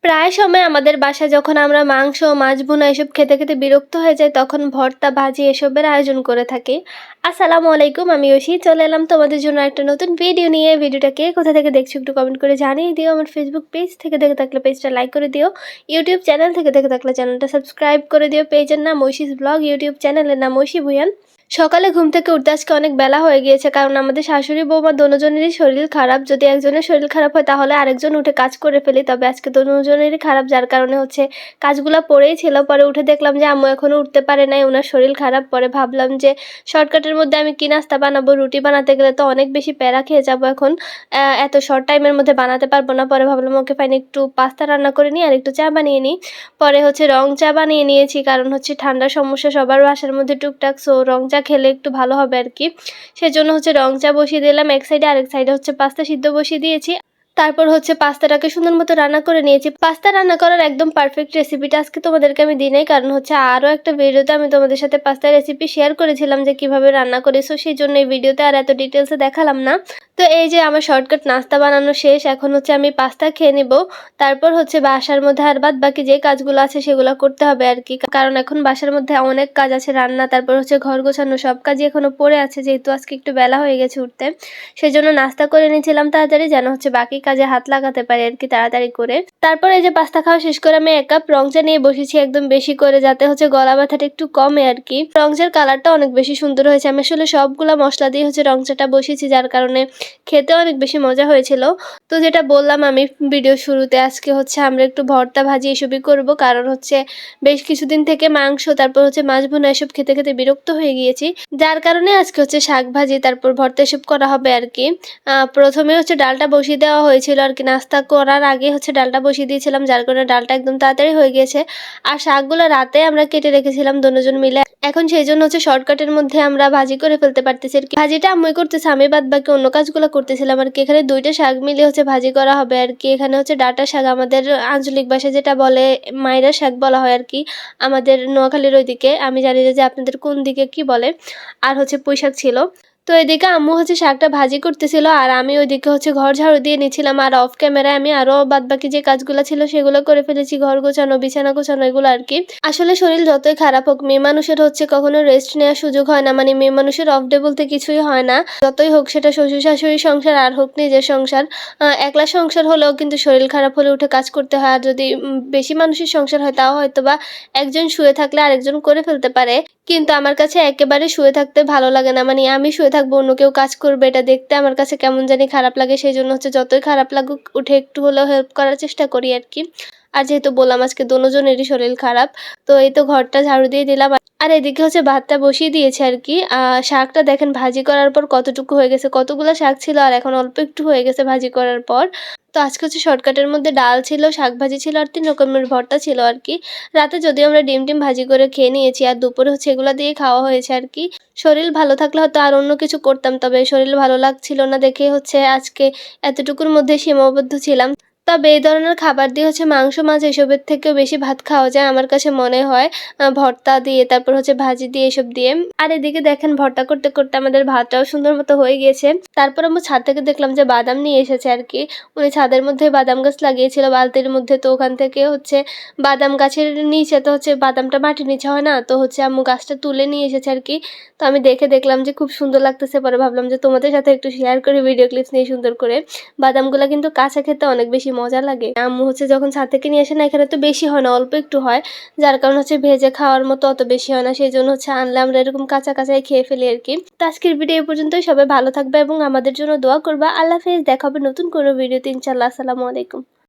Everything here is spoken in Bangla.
প্রায় সময় আমাদের বাসায় যখন আমরা মাংস, মাছ ভুনা এসব খেতে খেতে বিরক্ত হয়ে যাই তখন ভর্তা, ভাজি এসবের আয়োজন করে থাকি। আসসালামু আলাইকুম, আমি ঐশী চলে এলাম তোমাদের জন্য একটা নতুন ভিডিও নিয়ে। ভিডিওটা কে কোথা থেকে দেখছো একটু কমেন্ট করে জানিয়ে দিও। আমার ফেসবুক পেজ থেকে দেখে থাকলে পেজটা লাইক করে দিও, ইউটিউব চ্যানেল থেকে দেখে থাকলে চ্যানেলটা সাবস্ক্রাইব করে দিও। পেজের নাম ঐশীস ব্লগ, ইউটিউব চ্যানেলের নাম ঐশী ভুঁইয়ান। সকালে ঘুম থেকে উঠতে আজকে অনেক বেলা হয়ে গিয়েছে, কারণ আমাদের শাশুড়ি বৌমা দুজনেরই শরীর খারাপ। যদি একজনের শরীর খারাপ হয় তাহলে আরেকজন উঠে কাজ করে ফেলি, তবে আজকে দুজনেরই খারাপ, যার কারণে হচ্ছে কাজগুলো পড়েই ছিল। পরে উঠে দেখলাম যে আম্মু এখনো উঠতে পারে নাই, ওনার শরীর খারাপ। পরে ভাবলাম যে শর্টকাটের মধ্যে আমি কি নাস্তা বানাবো, রুটি বানাতে গেলে তো অনেক বেশি প্যারা খেয়ে যাবো এখন, এত শর্ট টাইমের মধ্যে বানাতে পারবো না। পরে ভাবলাম ওকে ফাইন একটু পাস্তা রান্না করে নিই আর একটু চা বানিয়ে নিই। পরে হচ্ছে রং চা বানিয়ে নিয়েছি, কারণ হচ্ছে ঠান্ডার সমস্যা সবার বাসার মধ্যে টুকটাক, সো রং চা খেলে একটু ভালো হবে আর কি। সেজন্য হচ্ছে রং চা বসিয়ে দিলাম এক সাইডে, আরেক সাইডে হচ্ছে পাস্তা সিদ্ধ বসিয়ে দিয়েছি। তারপর হচ্ছে পাস্তাটাকে সুন্দর মতো রান্না করে নিয়েছি। পাস্তা রান্না করার একদম পারফেক্ট রেসিপিটা আজকে তোমাদেরকে আমি দিই নাই, কারণ হচ্ছে আরও একটা ভিডিওতে আমি তোমাদের সাথে পাস্তার রেসিপি শেয়ার করেছিলাম যে কিভাবে রান্না করি, সো সেই জন্য এই ভিডিওতে আর এত ডিটেলসে দেখালাম না। তো এই যে আমার শর্টকাট নাস্তা বানানো শেষ, এখন হচ্ছে আমি পাস্তা খেয়ে নিব। তারপর হচ্ছে বাসার মধ্যে আর বাদ বাকি যে কাজগুলো আছে সেগুলো করতে হবে আর কি, কারণ এখন বাসার মধ্যে অনেক কাজ আছে, রান্না, তারপর হচ্ছে ঘর গোছানো, সব কাজই এখনো পড়ে আছে, যেহেতু আজকে একটু বেলা হয়ে গেছে উঠতে। সেই জন্য নাস্তা করে নিয়েছিলাম তাড়াতাড়ি, যেন হচ্ছে বাকি কাজে হাত লাগাতে পারি আর কি তাড়াতাড়ি করে। তারপর এই যে পাস্তা খাওয়া শেষ করে আমি 1 কাপ রং চা নিয়ে বসেছি একদম বেশি করে, যাতে হচ্ছে গলা ব্যথাটা একটু কমে আর কি। রং চার কালারটা অনেক বেশি সুন্দর হয়েছে। আমি আসলে সবগুলা মশলা দিয়ে হচ্ছে রং চাটা বসিয়েছি, যার কারণে খেতে অনেক বেশি মজা হয়েছিল। তো যেটা বললাম আমি ভিডিও শুরুতে, আজকে হচ্ছে আমরা একটু ভর্তা ভাজি এসবই করব, কারণ হচ্ছে বেশ কিছুদিন থেকে মাংস, তারপর হচ্ছে মাছ ভুনা এসব খেতে খেতে বিরক্ত হয়ে গিয়েছি, যার কারণে আজকে হচ্ছে শাক ভাজি তারপর ভর্তা এসব করা হবে আর কি। প্রথমে হচ্ছে ডালটা বসিয়ে দেওয়া হয়েছিল আর কি, নাস্তা করার আগে হচ্ছে ডালটা বসিয়ে দিয়েছিলাম, যার কারণে ডালটা একদম তাড়াতাড়ি হয়ে গিয়েছে। আর শাকগুলো রাতে আমরা কেটে রেখেছিলাম দুজন মিলে, এখন সেই জন্য হচ্ছে শর্টকাটের মধ্যে আমরা ভাজি করে ফেলতে পারতেছি আর কি। ভাজিটা আম্মুই করতেছে, আমি বাদ বাকি অন্য কাজগুলো করতেছিলাম আর কি। এখানে 2টা শাক মিলে হচ্ছে ভাজি করা হবে আর কি। এখানে হচ্ছে ডাঁটা শাক, আমাদের আঞ্চলিক ভাষায় যেটা বলে মাইরা শাক বলা হয় আর কি, আমাদের নোয়াখালীর ওইদিকে। আমি জানি যে আপনাদের কোন দিকে কি বলে। আর হচ্ছে পুঁই শাক ছিল। তো এদিকে আম্মু হচ্ছে শাকটা ভাজি করতেছিল, আর আমি ওইদিকে হচ্ছে ঘর ঝাড়ু দিয়ে নিচ্ছিলাম। আর অফ ক্যামেরায় আমি আরো বাদ বাকি যে কাজগুলো ছিল সেগুলো করে ফেলেছি, ঘর গোছানো, বিছানা গোছানো, এগুলো আর কি। আসলে শরীর যতই খারাপ হোক, মেয়ে মানুষের হচ্ছে কখনো রেস্ট নেওয়ার সুযোগ হয় না, মানে মেয়ে মানুষের অফ ডে বলতে কিছুই হয় না। যতই হোক সেটা শ্বশুর শাশুড়ির সংসার আর হোক নিজের সংসার, একলা সংসার হলেও কিন্তু শরীর খারাপ হলে উঠে কাজ করতে হয়। আর যদি বেশি মানুষের সংসার হয় তাও হয়তো বা একজন শুয়ে থাকলে আরেকজন করে ফেলতে পারে, কিন্তু আমার কাছে একেবারে শুয়ে থাকতে ভালো লাগে না। মানে আমি শুয়ে থাকবো, অন্য কেউ কাজ করবে, এটা দেখতে আমার কাছে কেমন জানি খারাপ লাগে। সেই জন্য হচ্ছে যতই খারাপ লাগুক উঠে একটু হলেও হেল্প করার চেষ্টা করি আর কি। আর যেহেতু বললাম আজকে দুজনেরই শরীর খারাপ, তো এই তো ঘরটা ঝাড়ু দিয়ে দিলাম। আর এদিকে হচ্ছে ভাতটা বসিয়ে দিয়েছে আর কি। শাকটা দেখেন ভাজি করার পর কতটুকু হয়ে গেছে, কতগুলো শাক ছিল আর এখন অল্প একটু হয়ে গেছে ভাজি করার পর। তো আজকে হচ্ছে শর্টকাটের মধ্যে ডাল ছিল, শাক ভাজি ছিল আর 3 রকমের ভর্তা ছিল আর কি। রাতে যদিও আমরা ডিম টিম ভাজি করে খেয়ে নিয়েছি, আর দুপুরে হচ্ছে এগুলো দিয়ে খাওয়া হয়েছে আর কি। শরীর ভালো থাকলে হয়তো আর অন্য কিছু করতাম, তবে শরীর ভালো লাগছিল না দেখে হচ্ছে আজকে এতটুকুর মধ্যে সীমাবদ্ধ ছিলাম। তবে এই ধরনের খাবার দিয়ে হচ্ছে মাংস মাছ এসবের থেকেও বেশি ভাত খাওয়া যায় আমার কাছে মনে হয়, ভর্তা দিয়ে, তারপর হচ্ছে ভাজি দিয়ে, এসব দিয়ে। আর এদিকে দেখেন ভর্তা করতে করতে আমাদের ভাতটাও সুন্দর মতো হয়ে গিয়েছে। তারপর আমি ছাদ থেকে দেখলাম যে বাদাম নিয়ে এসেছে আর কি। উনি ছাদের মধ্যে বাদাম গাছ লাগিয়েছিল বালতির মধ্যে, তো ওখান থেকে হচ্ছে বাদাম গাছের নিচে তো হচ্ছে বাদামটা মাটির নিচে হয় না, তো হচ্ছে আম্মু গাছটা তুলে নিয়ে এসেছে আর কি। তো আমি দেখে দেখলাম যে খুব সুন্দর লাগতেছে, পরে ভাবলাম যে তোমাদের সাথে একটু শেয়ার করি ভিডিও ক্লিপস নিয়ে সুন্দর করে। বাদামগুলো কিন্তু কাঁচা খেতে অনেক বেশি মজা লাগে। আম্মু হচ্ছে যখন ছাদ থেকে নিয়ে আসে না, এখানে তো বেশি হয় না, অল্প একটু হয়, যার কারণে হচ্ছে ভেজে খাওয়ার মতো অত বেশি হয় না, সেই জন্য হচ্ছে আনলে আমরা এরকম কাঁচা কাঁচাই খেয়ে ফেলি আর কি। তো আজকের ভিডিও এই পর্যন্তই, সবাই ভালো থাকবে এবং আমাদের জন্য দোয়া করবা। আল্লাহ হাফেজ, দেখা হবে নতুন কোনো ভিডিওতে ইনশাআল্লাহ। আসসালামু আলাইকুম।